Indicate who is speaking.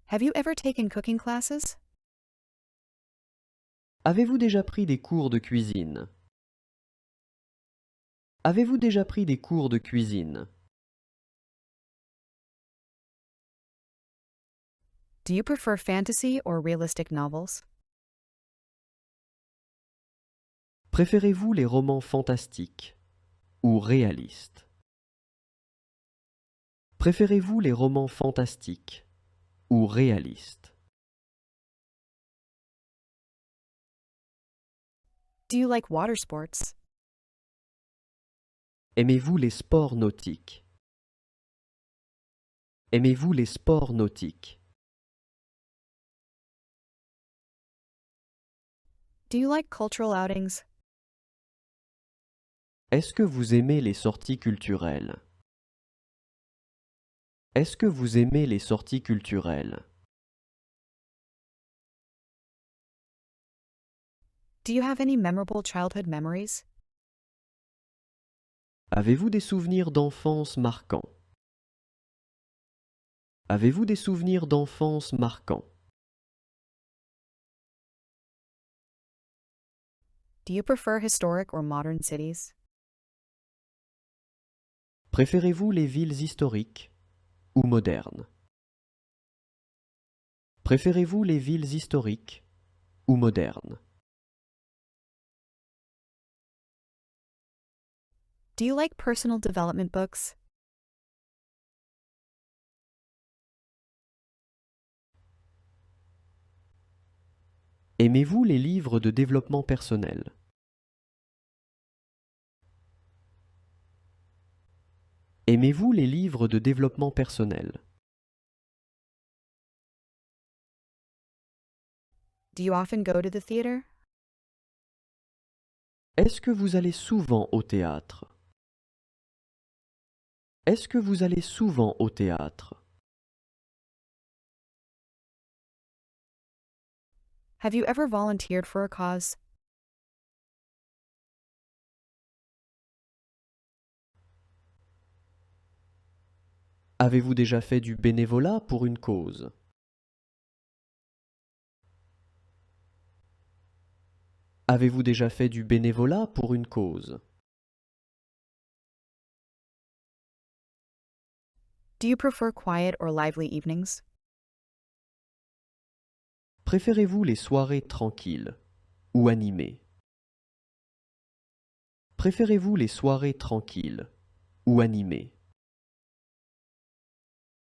Speaker 1: Have you ever taken cooking classes?
Speaker 2: Avez-vous déjà pris des cours de cuisine? Avez-vous déjà pris des cours de cuisine?
Speaker 1: Do you prefer fantasy or realistic novels?
Speaker 2: Préférez-vous les romans fantastiques ou réalistes? Préférez-vous les romans fantastiques ou réalistes?
Speaker 1: Do you like water sports?
Speaker 2: Aimez-vous les sports nautiques? Aimez-vous les sports nautiques?
Speaker 1: Do you like cultural outings?
Speaker 2: Est-ce que vous aimez les sorties culturelles? Est-ce que vous aimez les sorties culturelles?
Speaker 1: Do you have any memorable childhood memories?
Speaker 2: Avez-vous des souvenirs d'enfance marquants? Avez-vous des souvenirs d'enfance marquants?
Speaker 1: Do you prefer historic or modern cities?
Speaker 2: Préférez-vous les villes historiques ou modernes? Préférez-vous les villes historiques ou modernes?
Speaker 1: Do you like personal development books?
Speaker 2: Aimez-vous les livres de développement personnel? Aimez-vous les livres de développement personnel?
Speaker 1: Do you often go to the theater?
Speaker 2: Est-ce que vous allez souvent au théâtre? Est-ce que vous allez souvent au théâtre?
Speaker 1: Have you ever volunteered for a cause?
Speaker 2: Avez-vous déjà fait du bénévolat pour une cause? Avez-vous déjà fait du bénévolat pour une cause?
Speaker 1: Do you prefer quiet or lively evenings?
Speaker 2: Préférez-vous les soirées tranquilles ou animées? Préférez-vous les soirées tranquilles ou animées?